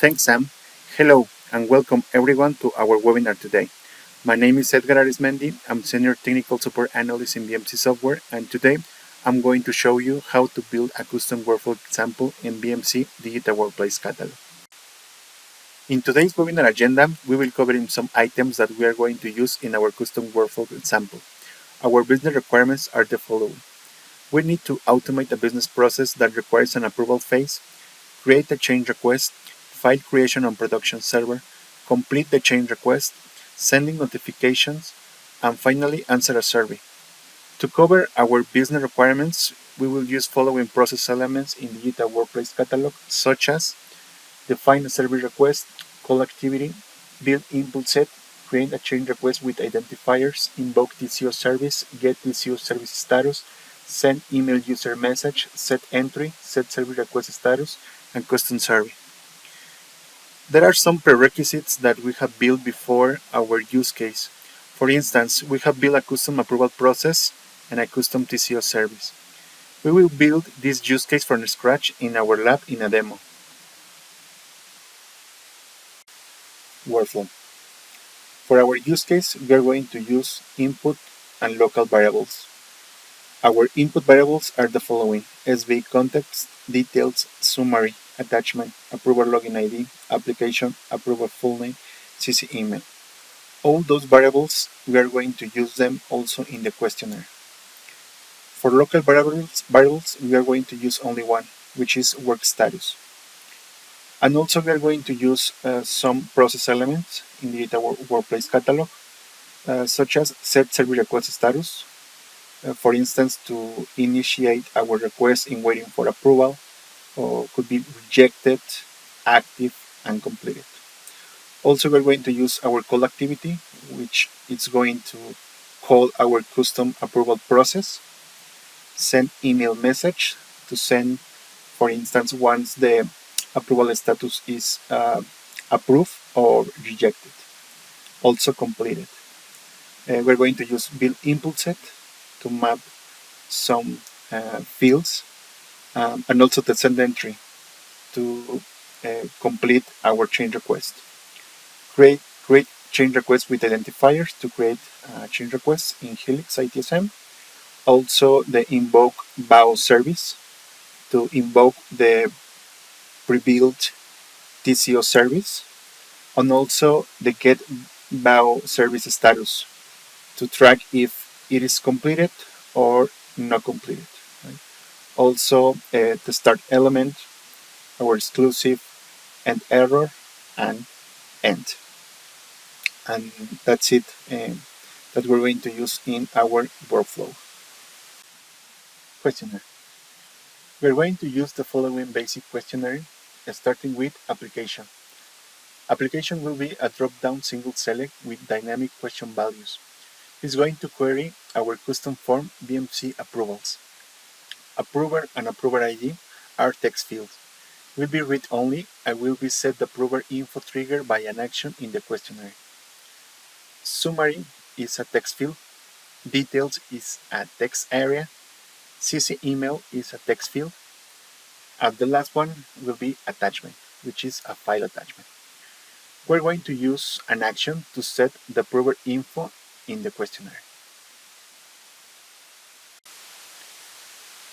Thanks, Sam. Hello, and welcome everyone to our webinar today. My name is Edgar Arismendi. I'm Senior Technical Support Analyst in BMC Software, and today I'm going to show you how to build a custom workflow example in BMC Digital Workplace Catalog. In today's webinar agenda, we will cover some items that we are going to use in our custom workflow example. Our business requirements are the following. We need to automate a business process that requires an approval phase, create a change request, file creation on production server, complete the change request, sending notifications, and finally answer a survey. To cover our business requirements, we will use following process elements in Digital Workplace Catalog, such as define a service request, call activity, build input set, create a change request with identifiers, invoke TCO service, get TCO service status, send email user message, set entry, set service request status, and custom survey. There are some prerequisites that we have built before our use case. For instance, we have built a custom approval process and a custom TCO service. We will build this use case from scratch in our lab in a demo. Workflow. For our use case, we are going to use input and local variables. Our input variables are the following: SV context, details, summary, attachment, approval login ID, application, approval full name, CC email. All those variables, we are going to use them also in the questionnaire. For local variables, we are going to use only one, which is work status. And also we are going to use some process elements in the Digital Workplace Catalog, such as set service request status, for instance, to initiate our request in waiting for approval, or could be rejected, active, and completed. Also, we're going to use our call activity, which is going to call our custom approval process, send email message to send, for instance, once the approval status is approved or rejected, also completed. We're going to use build input set to map some fields, and also the send entry to complete our change request. Create change requests with identifiers to create change requests in Helix ITSM. Also the Invoke Bao Service to invoke the pre-built TCO service, and also the Get Bao Service status to track if it is completed or not completed. Right? Also the start element, our exclusive, and error, and end. And that's it that we're going to use in our workflow. Questionnaire. We're going to use the following basic questionnaire, starting with application. Application will be a drop-down single select with dynamic question values. It's going to query our custom form BMC approvals. Approver and approver ID are text fields. Will be read-only and will be set the approver info trigger by an action in the questionnaire. Summary is a text field. Details is a text area. CC email is a text field. And the last one will be attachment, which is a file attachment. We're going to use an action to set the approver info in the questionnaire.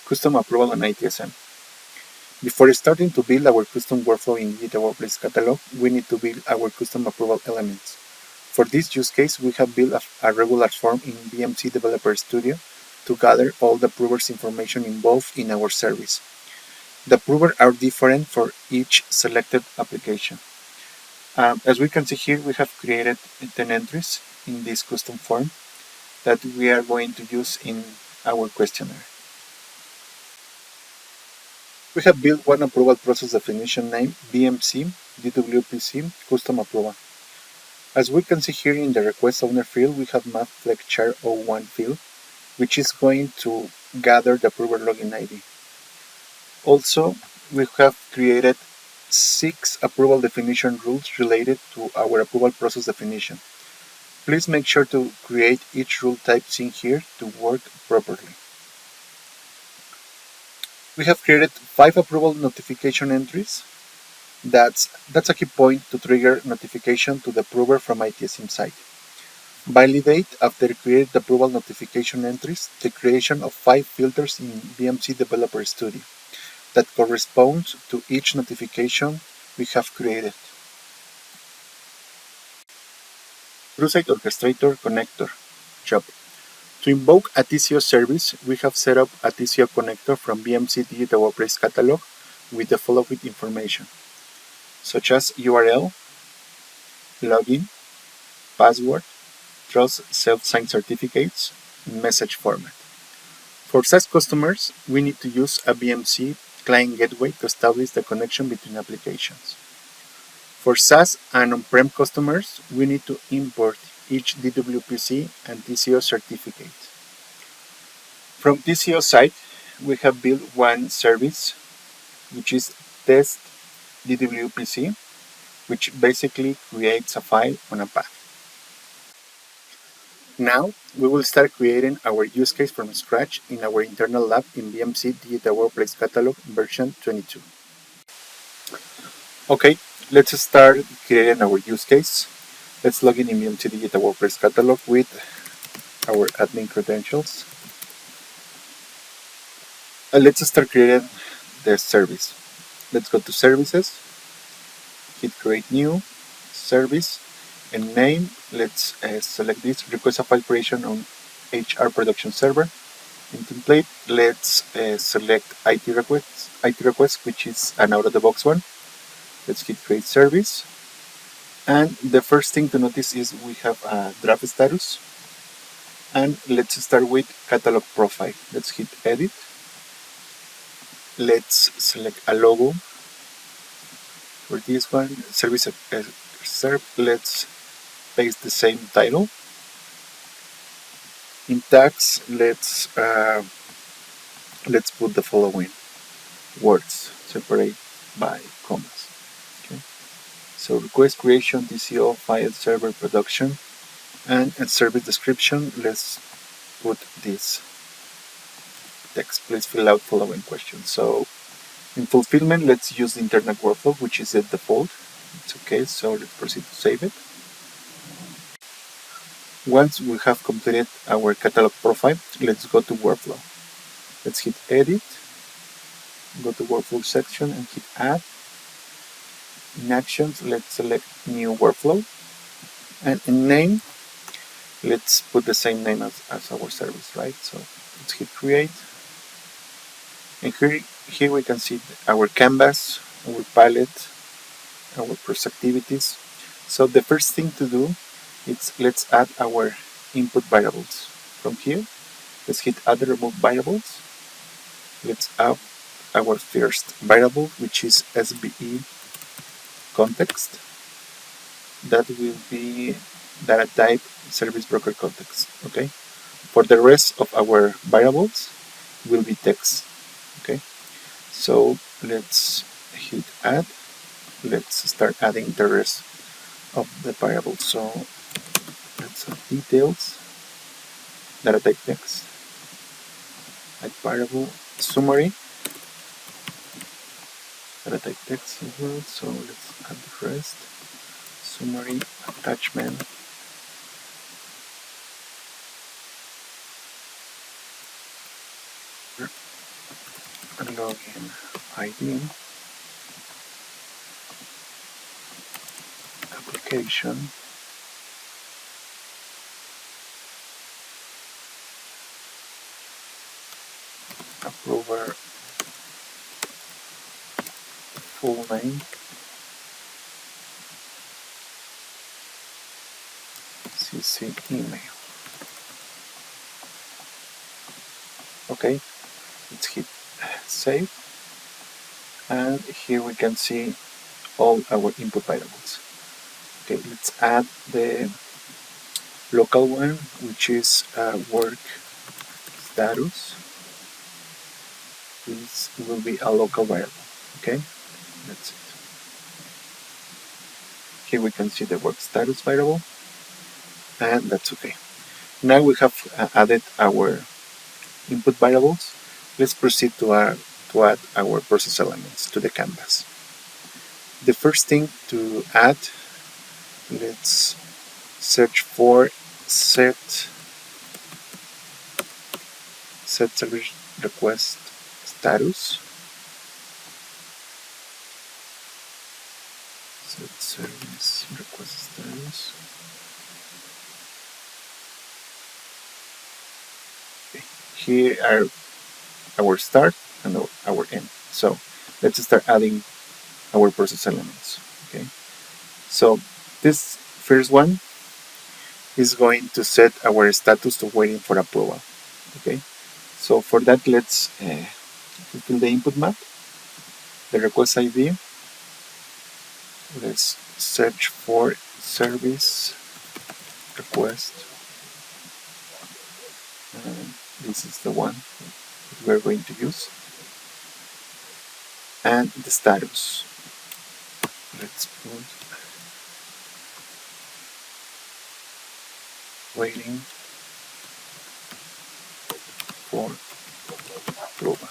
Custom approval on ITSM. Before starting to build our custom workflow in Digital Workplace Catalog, we need to build our custom approval elements. For this use case, we have built a regular form in BMC Developer Studio to gather all the approvers' information involved in our service. The approvers are different for each selected application. As we can see here, we have created 10 entries in this custom form that we are going to use in our questionnaire. We have built one approval process definition named BMC DWPC Custom Approval. As we can see here in the request owner field, we have mapped FlexChart 01 field, which is going to gather the approver login ID. Also, we have created 6 approval definition rules related to our approval process definition. Please make sure to create each rule type seen here to work properly. We have created 5 approval notification entries That's a key point to trigger notification to the approver from ITSM side. Validate after create the approval notification entries the creation of 5 filters in BMC Developer Studio that corresponds to each notification we have created. TrueSite Orchestrator Connector job. To invoke a TCO service, we have set up a TCO connector from BMC Digital Workplace Catalog with the following information, such as URL, login, password, trust self-signed certificates, message format. For SaaS customers, we need to use a BMC client gateway to establish the connection between applications. For SaaS and on-prem customers, we need to import each DWPC and TCO certificate. From TCO side, we have built one service, which is test DWPC, which basically creates a file on a path. Now, we will start creating our use case from scratch in our internal lab in BMC Digital Workplace Catalog version 22. Okay, let's start creating our use case. Let's log in BMC Digital Workplace Catalog with our admin credentials. Let's start creating the service. Let's go to Services, hit Create New, Service, and name. Let's select this, Request a File Creation on HR Production Server. In template, let's select IT request, which is an out-of-the-box one. Let's hit Create Service. And the first thing to notice is we have a draft status. And let's start with Catalog Profile. Let's hit Edit. Let's select a logo for this one. Service serve. Let's paste the same title. In tags, let's put the following words, separate by commas. Okay. So request creation, TCO, file server production, and in service description, let's put this text. Please fill out following questions. So in fulfillment, let's use the internet workflow, which is the default. It's okay, so let's proceed to save it. Once we have completed our catalog profile, let's go to workflow. Let's hit edit, go to workflow section and hit add. In actions, let's select new workflow. And in name, let's put the same name as our service, right? So let's hit create. And here we can see our canvas, our palette, our process activities. So the first thing to do is let's add our input variables. From here, let's hit add remove variables. Let's add our first variable, which is SBE context. That will be data type service broker context. Okay. For the rest of our variables will be text. Okay. So let's hit add. Let's start adding the rest of the variables. So let's add details, data type text, add variable, summary, data type text as well. So let's add the rest, summary, attachment, login ID, application, approver, full name, CC email. Okay, let's hit save, and here we can see all our input variables. Okay, let's add the local one, which is work status. This will be a local variable. Okay, that's it. Here we can see the work status variable, and that's okay. Now we have added our input variables. Let's proceed to add our process elements to the canvas. The first thing to add, let's search for set service request status. Set service request status. Okay. Here are our start and our end. So let's start adding our process elements. Okay. So this first one is going to set our status to waiting for approval. Okay. So for that, let's fill the input map, the request ID. Let's search for service request. And this is the one that we're going to use. And the status. Let's put waiting for approval.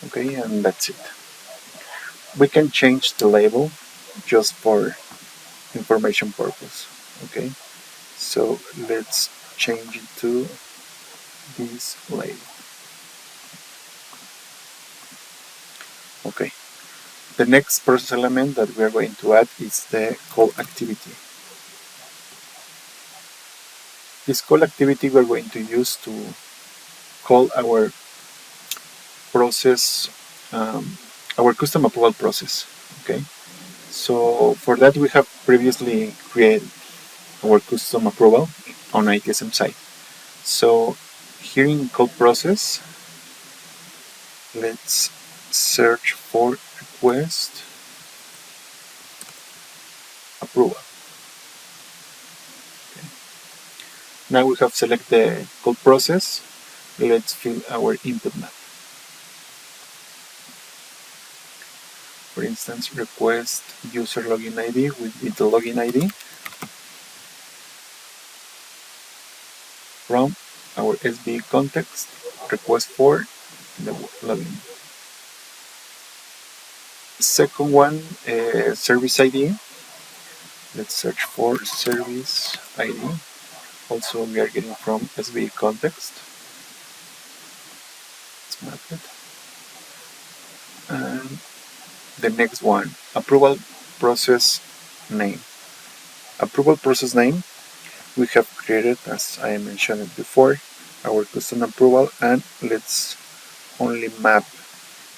Okay, and that's it. We can change the label just for information purpose. Okay, so let's change it to this label. Okay, the next process element that we are going to add is the call activity. This call activity we're going to use to call our process, our custom approval process. Okay, so for that we have previously created our custom approval on ITSM site. So here in call process, let's search for request approval. Okay. Now we have selected the call process. Let's fill our input map. For instance, request user login ID with the login ID from our SB context, request for the login. Second one, service ID. Let's search for service ID. Also, we are getting from SB context. Let's map it. And the next one, approval process name. Approval process name, we have created, as I mentioned before, our custom approval, and let's only map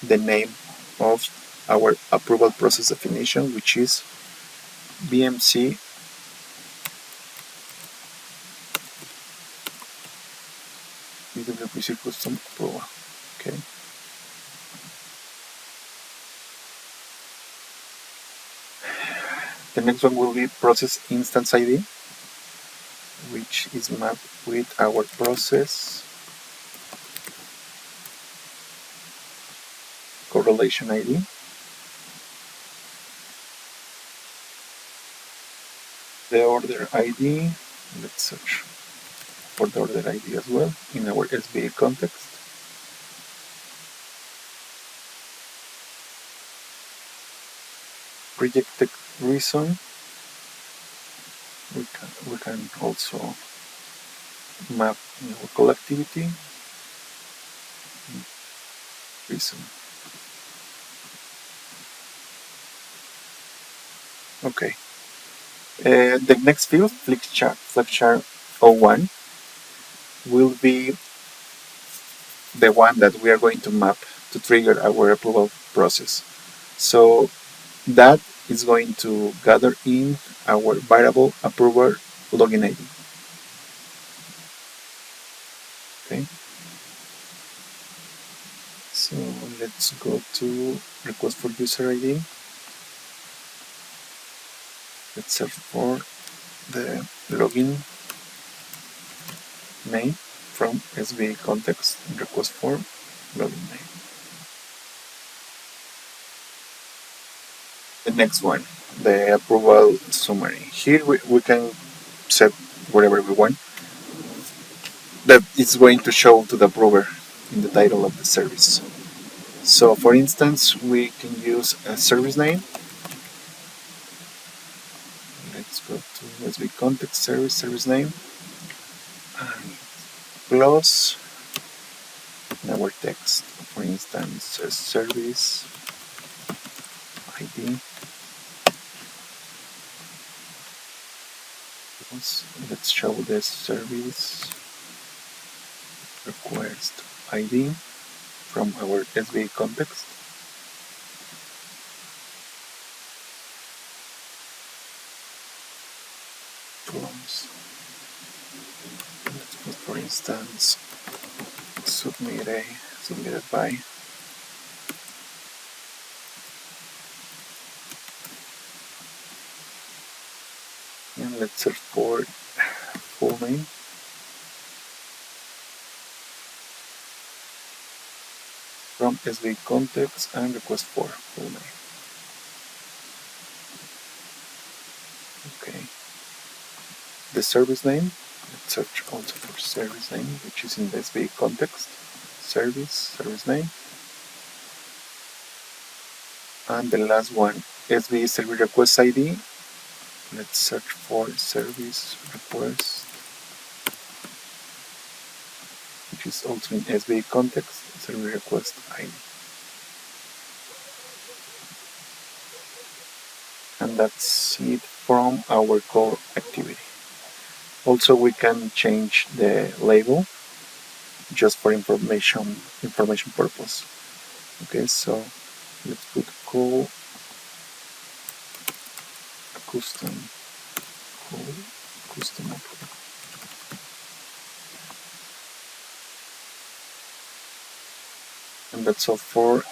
the name of our approval process definition, which is BMC BWPC custom approval. Okay. The next one will be process instance ID, which is mapped with our process correlation ID. The order ID, let's search for the order ID as well in our SBA context. Projected reason, we can also map our call activity reason. Okay. The next field, FlexChart 01, will be the one that we are going to map to trigger our approval process. So that is going to gather in our variable approver login ID. Okay. So let's go to request for user ID. Let's search for the login name from SBA context and request for login name. The next one, the approval summary. Here we can set whatever we want. That is going to show to the approver in the title of the service. So for instance, we can use a service name. Let's go to USB context service name, and plus in our text, for instance, a service ID. Let's show the service request ID from our SV context. Plus, let's put, for instance, submitted by, and let's search for full name. From SV context and request for full name. Okay. The service name, let's search also for service name, which is in the SV context. Service name. And the last one, SV service request ID. Let's search for service request, which is also in SV context, service request ID. And that's it from our core activity. Also, we can change the label just for information purpose. Okay, so let's put call custom upload. And that's all for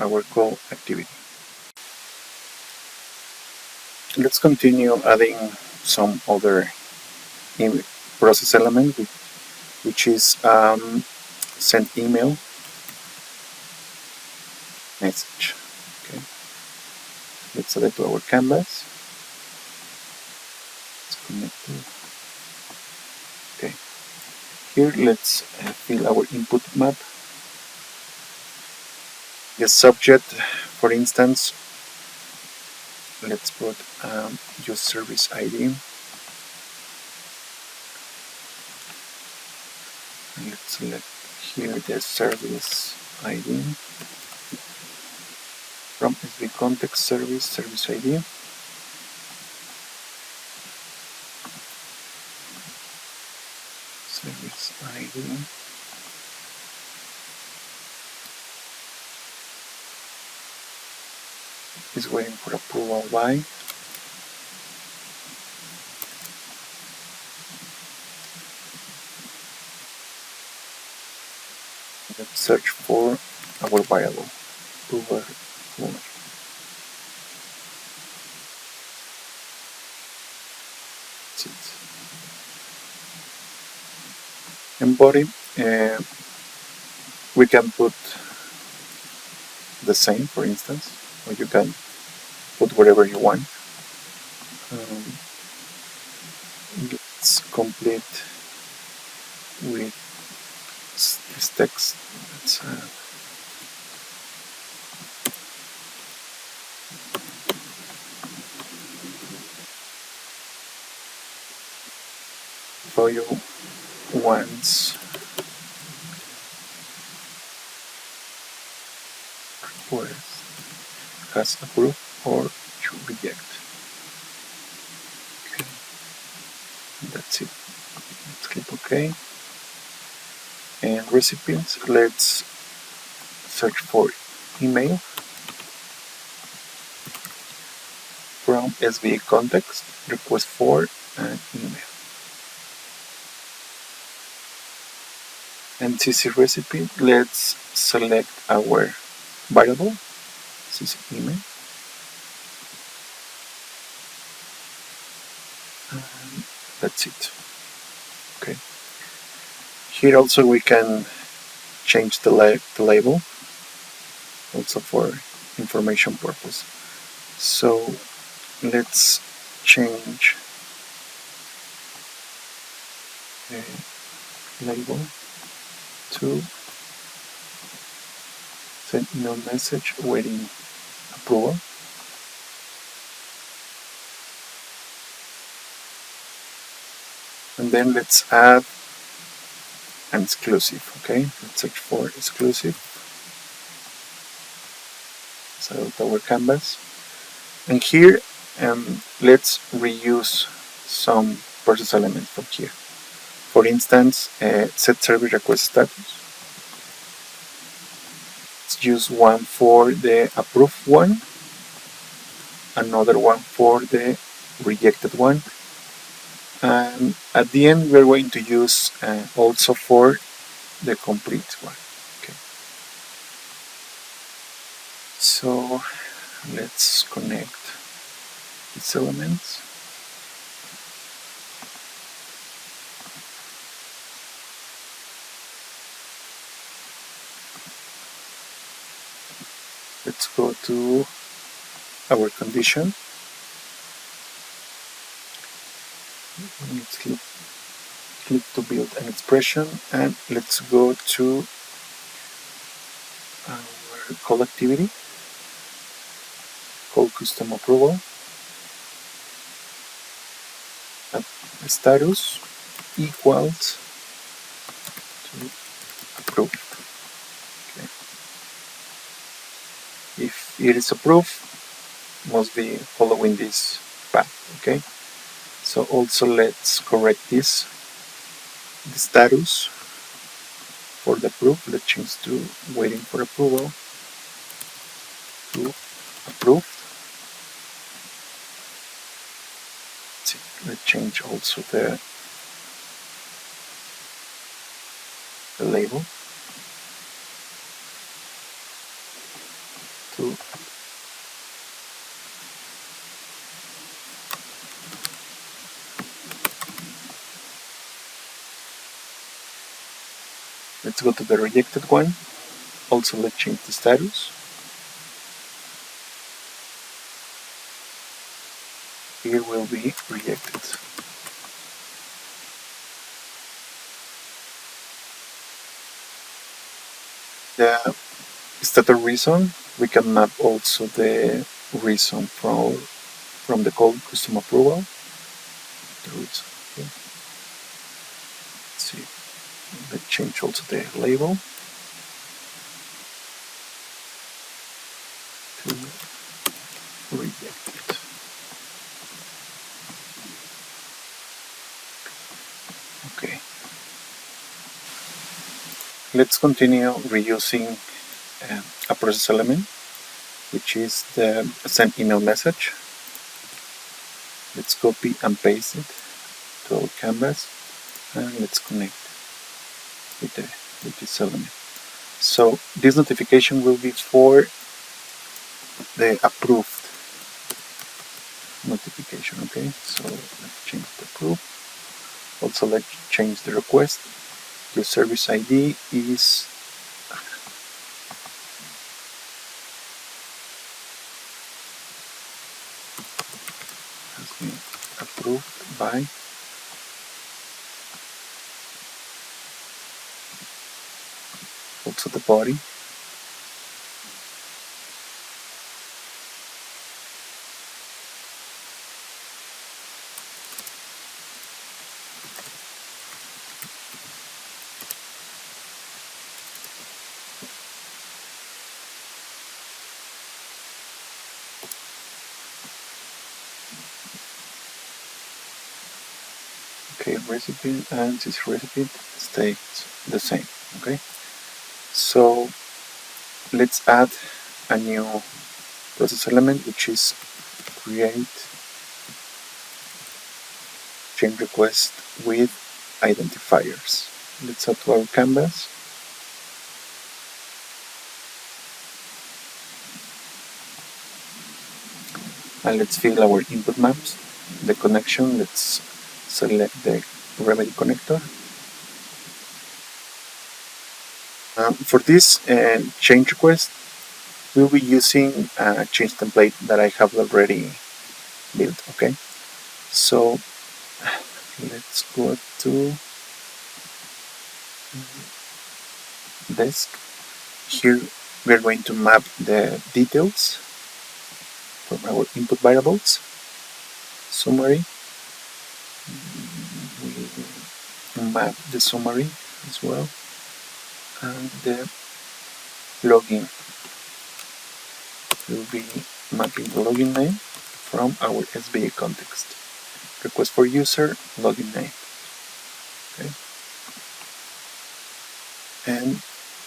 our call activity. Let's continue adding some other process element, which is send email message. Okay, let's add it to our canvas. It's connected. Okay, here let's fill our input map. The subject, for instance, let's put use service ID. And let's select here the service ID from SV context service ID. Service ID. Is waiting for approval by. Let's search for our variable approval. That's it. And body, we can put the same, for instance, or you can put whatever you want. Let's complete with this text. Let's for you once request has approved or should reject. Okay, that's it. Let's click OK. And recipients, let's search for email from SV context, request for an email. And CC recipe, let's select our variable, CC email. And that's it. Okay. Here also we can change the label, also for information purpose. So let's change the label to Send email message waiting approval. And then let's add an exclusive. Okay, let's search for exclusive. Select our canvas. And here, let's reuse some process elements from here. For instance, set service request status. Let's use one for the approved one, another one for the rejected one, and at the end we're going to use also for the complete one. Okay. So let's connect these elements. Let's go to our condition. Let's click to build an expression, and let's go to our call activity, call custom approval, and status equals to approved. Okay. If it is approved, must be following this path. Okay. So also let's correct this, the status for the approved. Let's change to waiting for approval to approved. Let's change also the label to let's go to the rejected one. Also let's change the status. Here will be rejected. The status reason, we can map also the reason from the call custom approval. The reason. Okay. Let's see. Let's change also the label to rejected. Okay. Let's continue reusing a process element, which is the send email message. Let's copy and paste it to our canvas, and let's connect with this element. So this notification will be for the approved notification. Okay, so let's change the approved. Also let's change the request. Your service ID is has been approved by also the body. Okay, recipient, and this recipient stays the same. Okay, so let's add a new process element, which is create change request with identifiers. Let's add to our canvas. And let's fill our input maps. The connection, let's select the remedy connector. For this change request, we'll be using a change template that I have already built. Okay, so let's go to desk. Here we are going to map the details from our input variables, summary. We map the summary as well, and the login. We'll be mapping the login name from our SBA context. Request for user, login name. Okay. And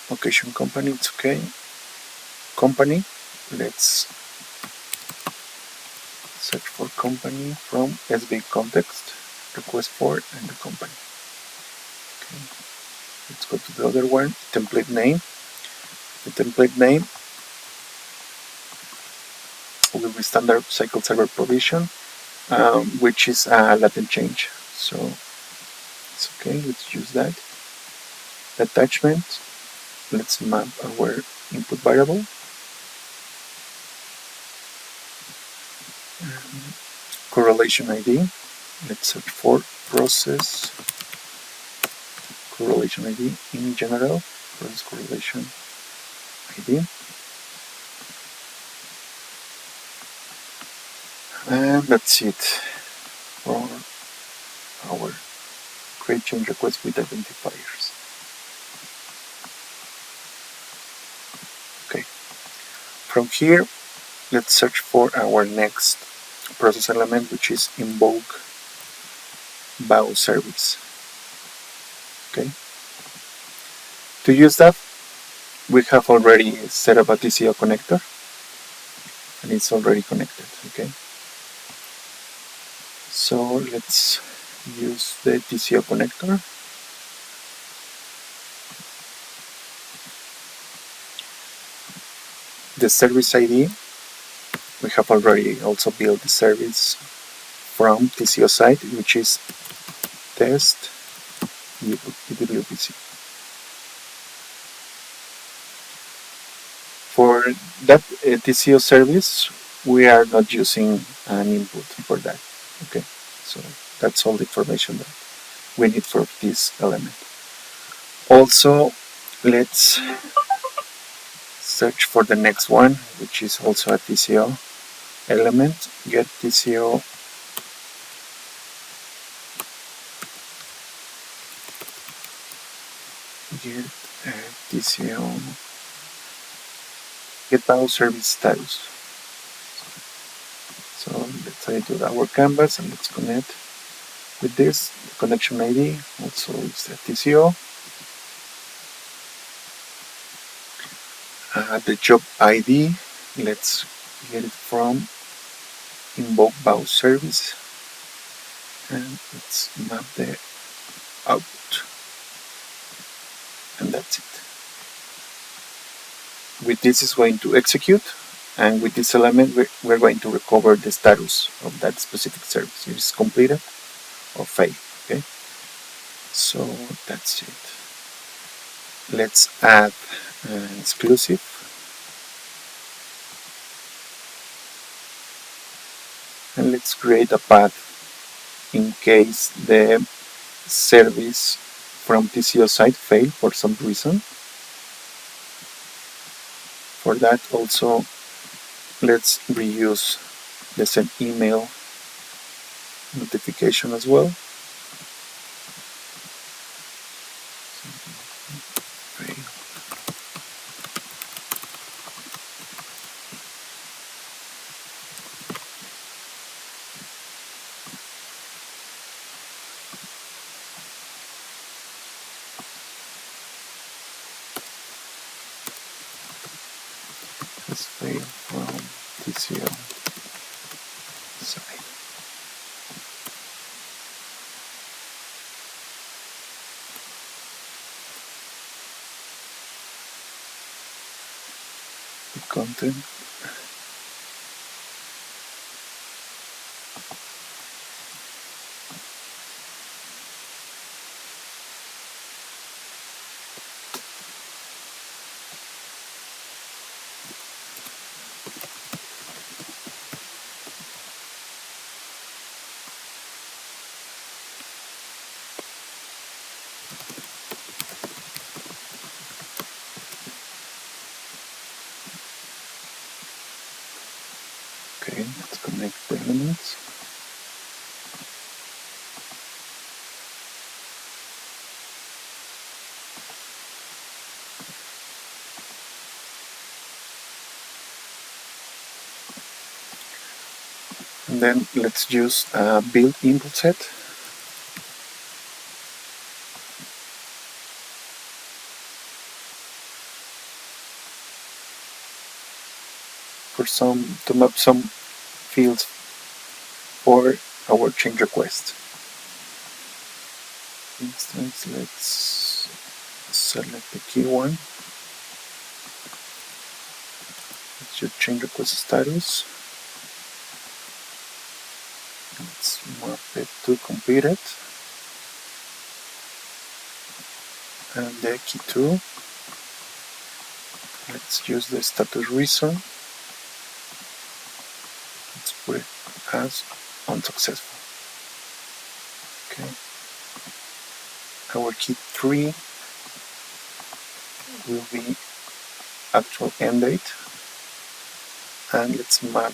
location company, it's okay. Company, let's search for company from SBA context, request for, and the company. Okay. Let's go to the other one, template name. The template name will be standard cycle server provision, which is a latent change. So it's okay, let's use that. Attachment, let's map our input variable. Correlation ID, let's search for process correlation ID in general, process correlation ID. And that's it for our create change request with identifiers. Okay. From here, let's search for our next process element, which is Invoke Bao Service. Okay. To use that, we have already set up a TCO connector, and it's already connected. Okay. So let's use the TCO connector. The service ID, we have already also built the service from TCO side, which is test EWPC. For that TCO service, we are not using an input for that. Okay, so that's all the information that we need for this element. Also, let's search for the next one, which is also a TCO element. Get TCO get Bao service status. So let's edit our canvas and let's connect with this. The connection ID also is the TCO. The job ID, let's get it from Invoke Bao Service, and let's map the output, and that's it. With this is going to execute, and with this element we're going to recover the status of that specific service. It is completed or failed. Okay, so that's it. Let's add an exclusive. And let's create a path in case the service from TCO side failed for some reason. For that also, let's reuse the send email notification as well. Let's fail from TCO side. The content. Okay, let's connect the elements. And then let's use a build input set. To map some fields for our change request. For instance, let's select the key one. Let's use change request status. Let's map it to completed. And the key 2. Let's use the status reason. Let's put it as unsuccessful. Okay. Our key 3 will be actual end date. And let's map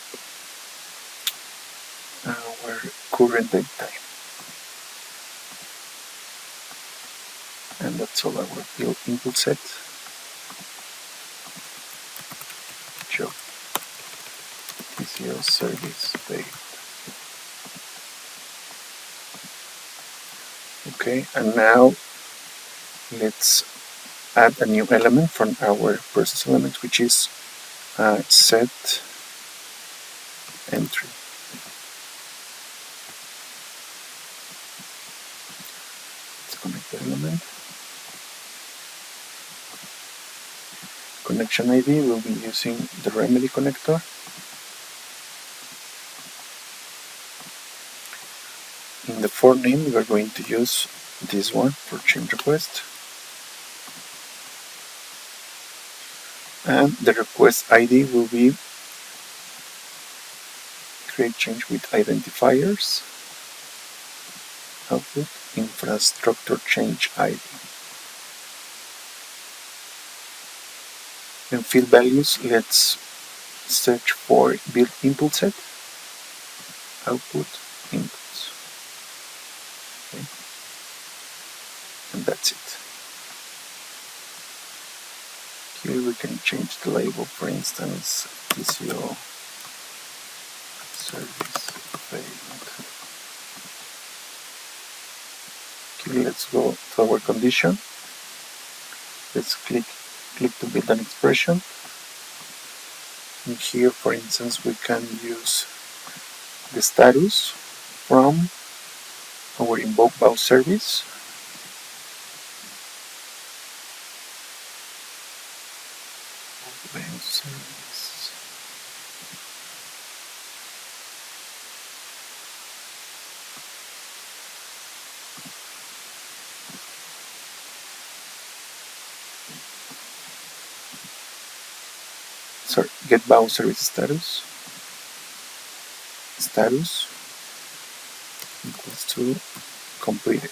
our current date time. And that's all our build input set. Job TCO service date. Okay, and now let's add a new element from our process element, which is set entry. Let's connect the element. Connection ID will be using the remedy connector. In the for name, we are going to use this one for change request. And the request ID will be create change with identifiers. Output infrastructure change ID. In field values, let's search for build input set, output inputs. Okay. And that's it. Here we can change the label, for instance, TCO service failed. Okay, let's go to our condition. Let's click to build an expression. And here, for instance, we can use the status from our Invoke Bao Service. Sorry, get Bao Service status equals to completed.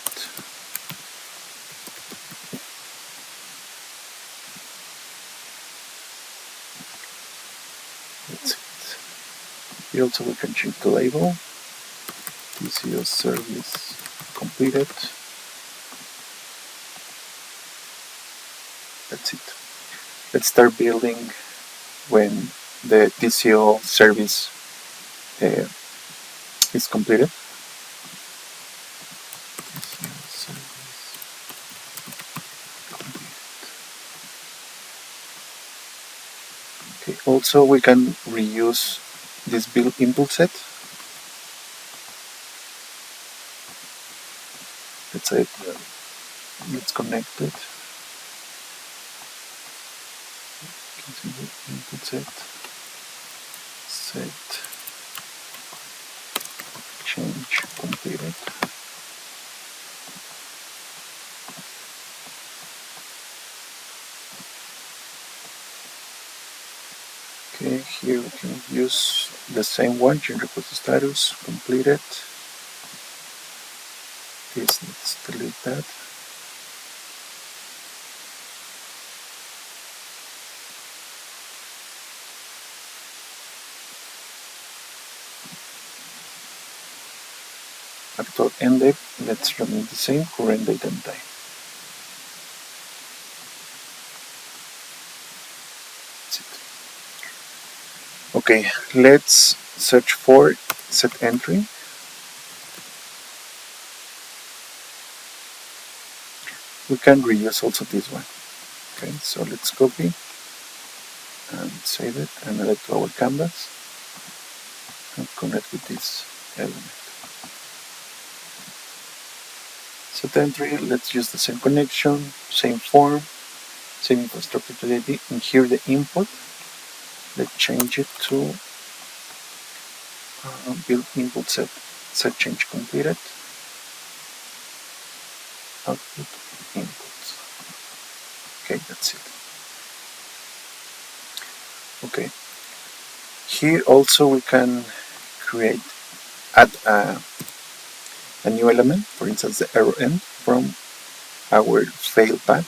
That's it. Here also we can change the label. TCO service completed. That's it. Let's start building when the TCO service is completed. Okay. Also, we can reuse this build input set. Let's say let's connect it. Input set change completed. Okay, here we can use the same one, change request status completed. This, let's delete that. actual end date, let's remain the same, current date and time. That's it. Okay, let's search for set entry. We can reuse also this one. Okay, so let's copy and save it and add it to our canvas and connect with this element. Set entry, let's use the same connection, same form, same infrastructure to the ID, and here the input, let's change it to build input set change completed, output inputs. Okay, that's it. Okay, here also we can add a new element, for instance the error end from our fail path.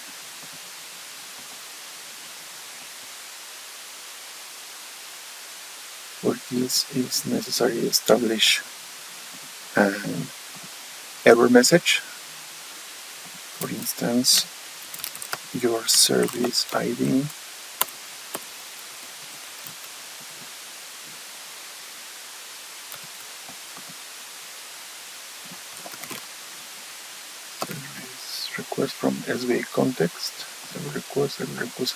For this is necessary to establish an error message. For instance, your service ID service request from SBA context, server request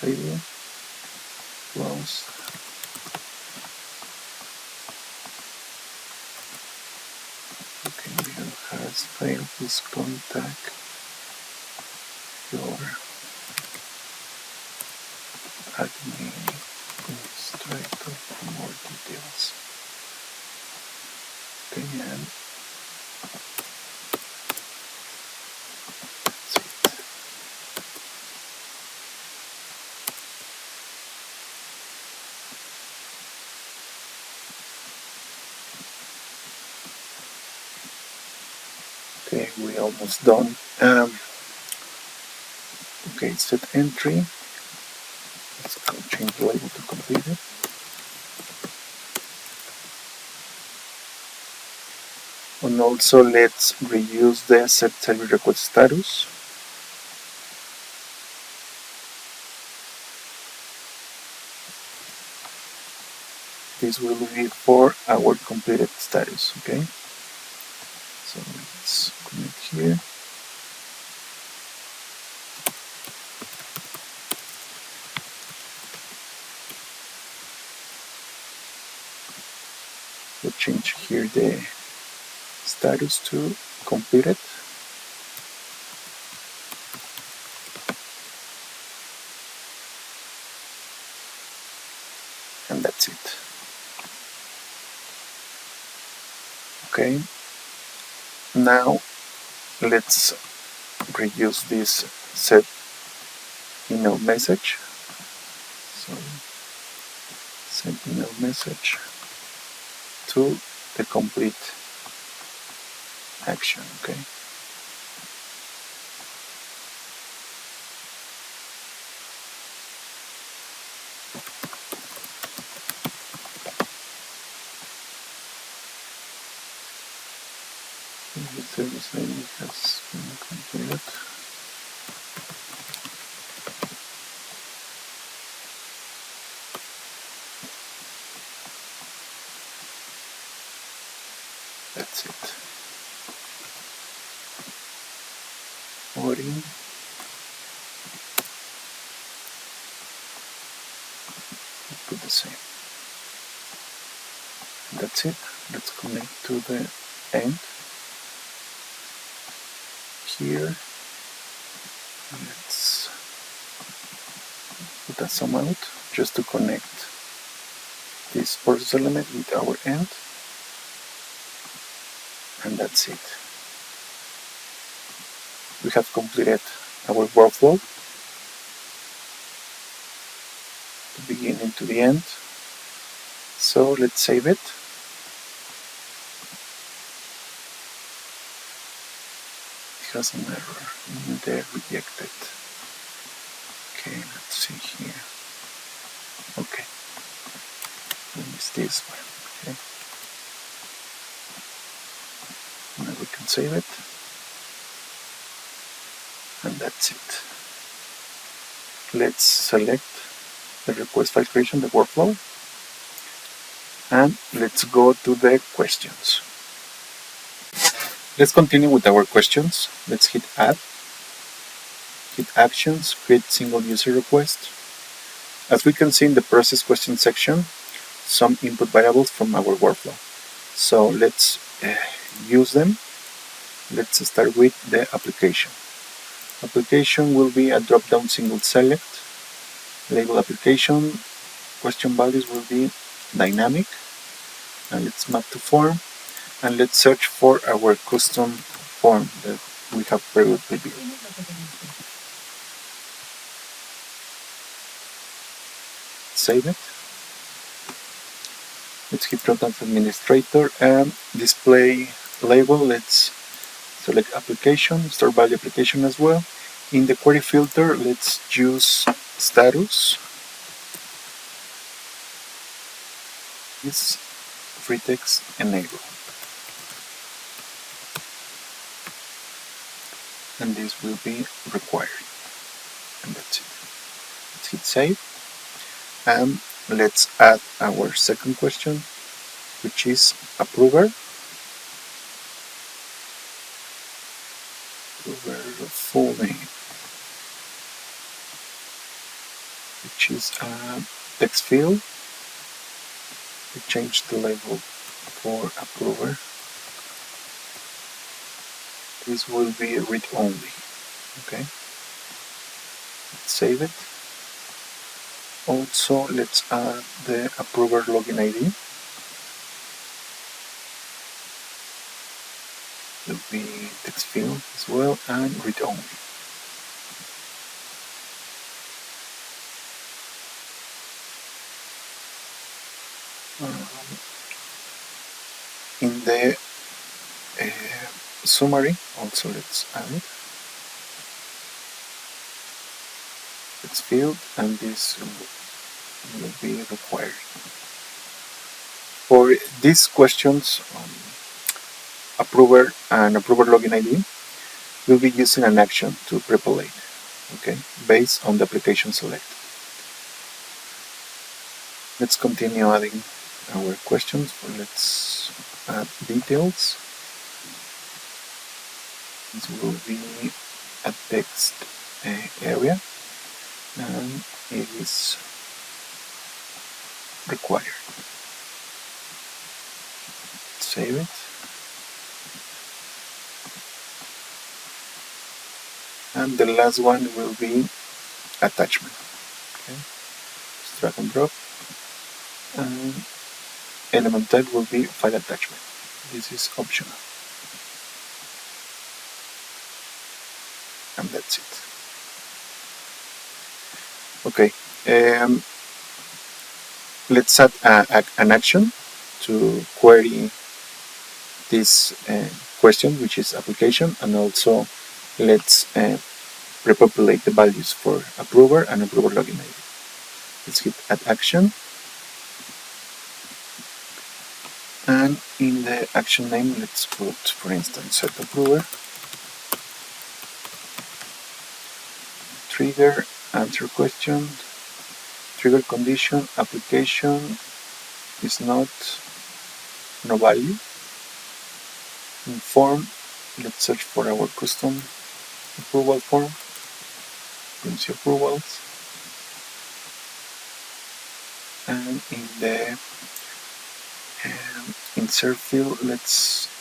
ID, close. Okay, video has failed, please contact your admin administrator for more details. Okay, and that's it. Okay, we're almost done. Okay, set entry. Let's go change the label to completed. And also let's reuse the set service request status. This will be for our completed status, okay? So let's connect here. We'll change here the status to completed. And that's it. Okay. Now let's reuse this set email message. So send email message to the complete action, okay? The service ID has been completed. That's it. Forwarding. Put the same. That's it. Let's connect to the end. Here, let's put a sum out just to connect this process element with our end, and that's it. We have completed our workflow, the beginning to the end. So let's save it. It has an error in the rejected. Okay, let's see here. Okay, then it's this one. Okay, now we can save it. And that's it. Let's select the request file creation, the workflow, and let's go to the questions. Let's continue with our questions. Let's hit add, hit actions, create single user request. As we can see in the process question section, some input variables from our workflow. So let's use them. Let's start with the application. Application will be a drop-down single select. Label application. Question values will be dynamic. And let's map to form. And let's search for our custom form that we have previously built. Save it. Let's hit Run as Administrator and display label. Let's select application, store value application as well. In the query filter, let's use status. Is free text enable. And this will be required. And that's it. Let's hit save. And let's add our second question, which is approver. Approver full name, which is a text field. We change the label for approver. This will be read only. Okay. Let's save it. Also, let's add the approver login ID. Will be text field as well and read only. In the summary, also let's add it. Text field, and this will be required. For these questions, approver and approver login ID, we'll be using an action to prepopulate, okay, based on the application selected. Let's continue adding our questions. Let's add details. This will be a text area, and it is required. Save it. And the last one will be attachment. Okay. Just drag and drop. And element type will be file attachment. This is optional. And that's it. Okay. Let's add an action to query this question, which is application, and also let's repopulate the values for approver and approver login ID. Let's hit add action. And in the action name, let's put, for instance, set approver. Trigger, answer question. Trigger condition, application is not, no value. In form, let's search for our custom approval form. BMC approvals. And in the insert field, let's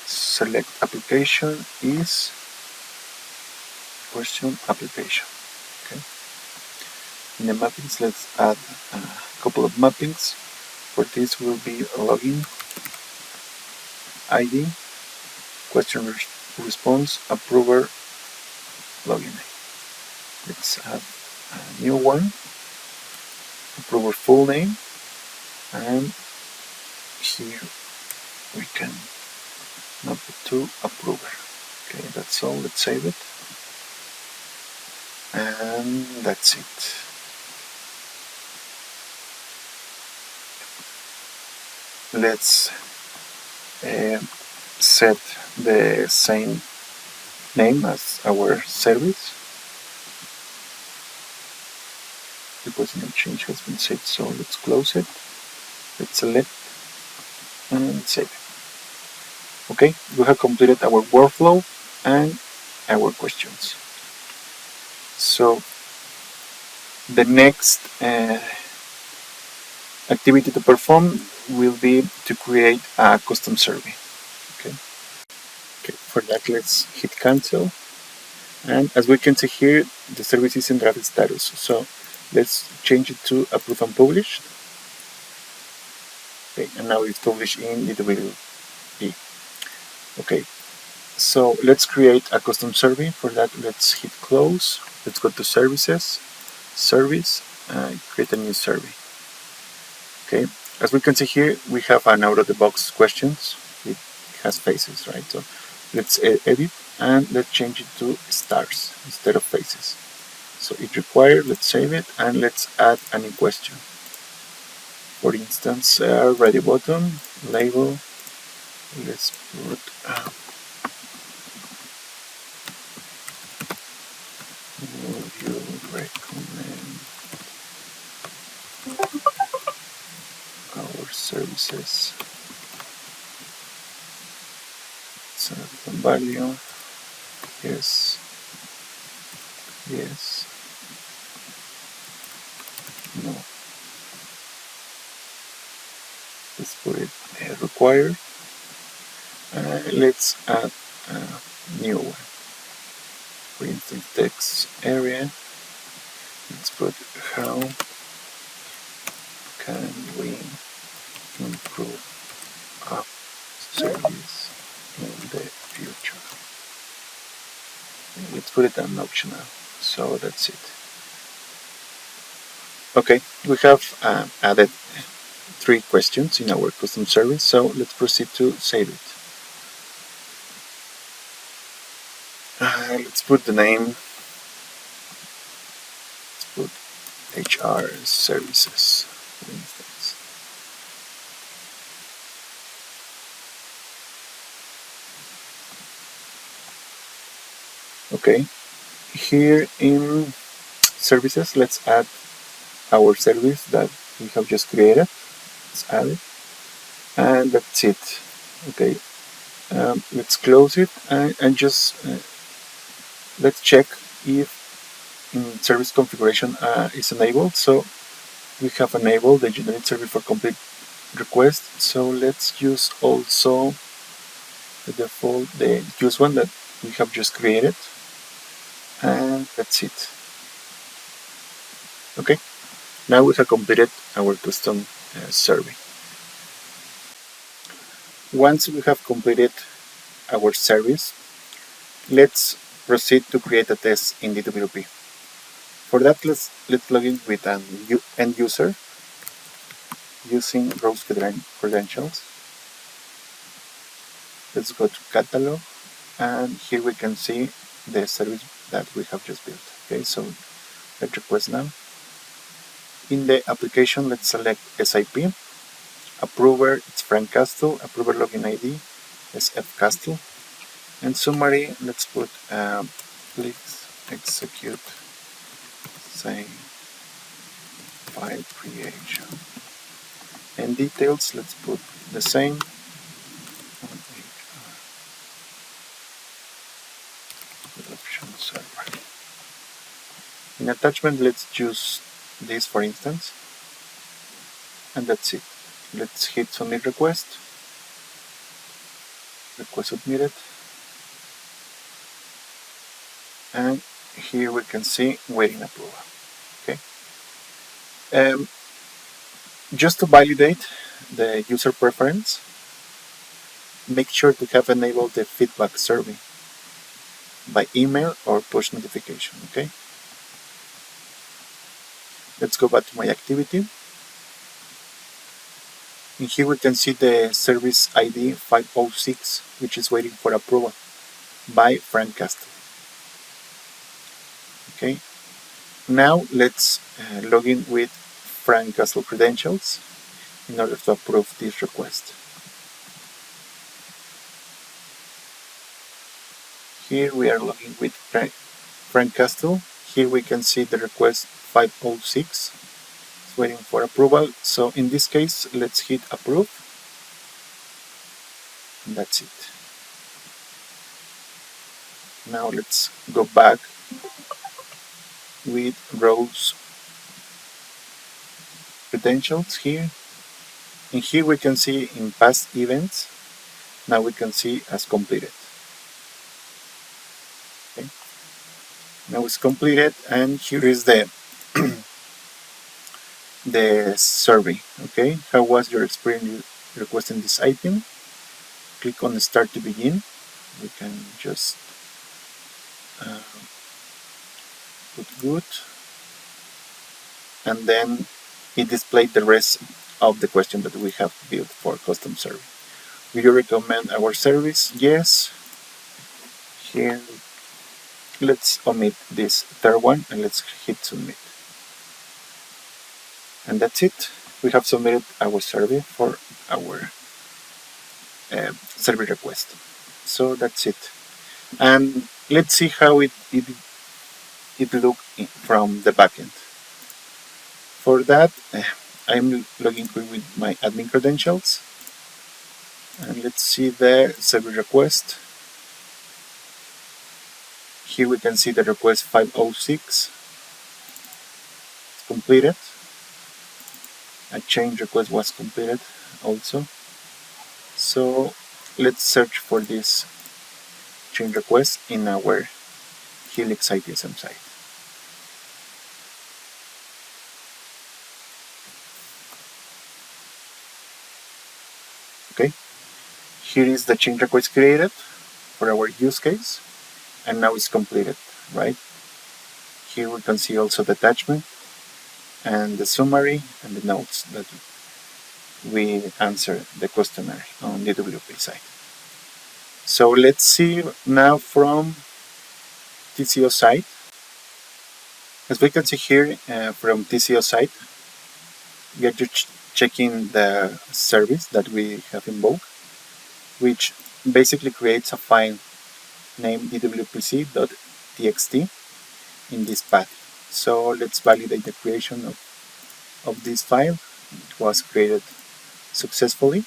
select application is question application. Okay. In the mappings, let's add a couple of mappings. For this will be login ID, question response, approver login ID. Let's add a new one, approver full name, and here we can map it to approver. Okay, that's all. Let's save it. And that's it. Let's set the same name as our service. Because no change has been saved, so let's close it. Let's select and save it. Okay, we have completed our workflow and our questions. So the next activity to perform will be to create a custom survey. Okay. For that, let's hit cancel. And as we can see here, the service is in draft status. So let's change it to approve and publish. Okay, and now it's published in DWP. Okay, so let's create a custom survey. For that, let's hit close. Let's go to services, service, and create a new survey. Okay, as we can see here, we have an out-of-the-box questions. It has faces, right? So let's edit and let's change it to stars instead of faces. So it required, let's save it, and let's add a new question. For instance, ready button, label, let's put would you recommend our services? Some value, yes, yes, no. Let's put it required. Let's add a new one. For instance, text area. Let's put how can we improve our service in the future. Let's put it on optional. So that's it. Okay, we have added 3 questions in our custom service, so let's proceed to save it. Let's put the name. Let's put HR services, for instance. Okay, here in services, let's add our service that we have just created. Let's add it, and that's it. Okay, let's close it and just let's check if in service configuration is enabled. So we have enabled the generate service for complete request. So let's use also the default, the use one that we have just created, and that's it. Okay, now we have completed our custom survey. Once we have completed our service, let's proceed to create a test in DWP. For that, let's log in with an end user using rows credentials. Let's go to catalog, and here we can see the service that we have just built. Okay, so let's request now. In the application, let's select SIP. Approver, it's Frank Castle. Approver login ID is F Castle. And summary, let's put please execute same file creation. And details, let's put the same. Adoption server. In attachment, let's choose this for instance. And that's it. Let's hit submit request. Request submitted. And here we can see waiting approval. Okay. Just to validate the user preference, make sure to have enabled the feedback survey by email or push notification. Okay. Let's go back to my activity. And here we can see the service ID 506, which is waiting for approval by Frank Castle. Okay. Now let's log in with Frank Castle credentials in order to approve this request. Here we are logging with Frank Castle. Here we can see the request 506. It's waiting for approval. So in this case, let's hit approve. And that's it. Now let's go back with rows credentials here. And here we can see in past events. Now we can see as completed. Okay. Now it's completed, and here is the the survey. Okay, how was your experience requesting this item? Click on start to begin. We can just put good, and then it displayed the rest of the question that we have built for custom survey. Do you recommend our service? Yes. Here, let's omit this third one and let's hit submit. And that's it. We have submitted our survey for our survey request. So that's it. And let's see how it looks from the backend. For that, I'm logging in with my admin credentials. And let's see the survey request. Here we can see the request 506 completed. A change request was completed also. So let's search for this change request in our Helix ITSM site. Okay, here is the change request created for our use case, and now it's completed, right? Here we can see also the attachment and the summary and the notes that we answer the questionnaire on the WP side. So let's see now from TCO side. As we can see here from TCO side, we are just checking the service that we have invoked, which basically creates a file named dwpc.txt in this path. So let's validate the creation of this file. It was created successfully,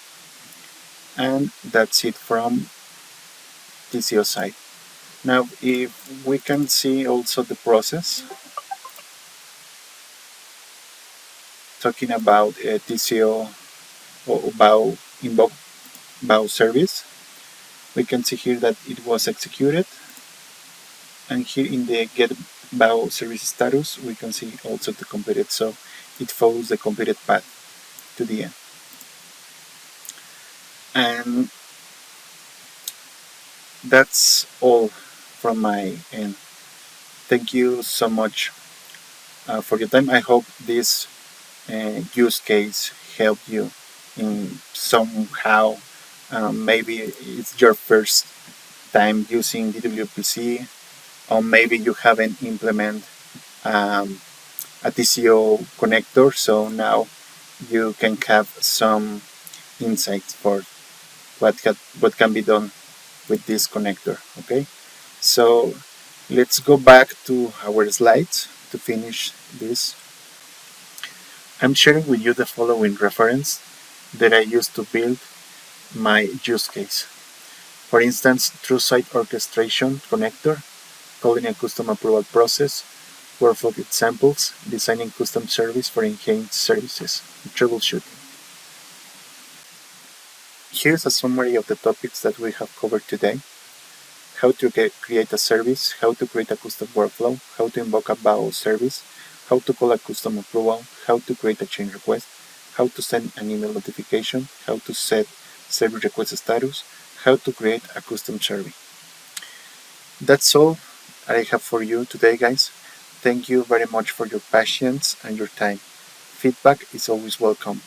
and that's it from TCO side. Now if we can see also the process, talking about TCO or Invoke Bao Service, we can see here that it was executed, and here in the Get Bao Service status we can see also the completed, so it follows the completed path to the end. And that's all from my end. Thank you so much for your time. I hope this use case helped you in somehow. Maybe it's your first time using DWPC, or maybe you haven't implemented a TCO connector, so now you can have some insights for what can be done with this connector. Okay, so let's go back to our slides to finish this. I'm sharing with you the following reference that I used to build my use case. For instance, through-site orchestration connector, calling a custom approval process, workflow examples, designing custom service for enhanced services, and troubleshooting. Here's a summary of the topics that we have covered today: how to create a service, how to create a custom workflow, how to invoke a BAO service, how to call a custom approval, how to create a change request, how to send an email notification, how to set service request status, how to create a custom survey. That's all I have for you today, guys. Thank you very much for your patience and your time. Feedback is always welcome.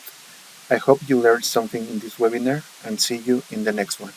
I hope you learned something in this webinar, and see you in the next one.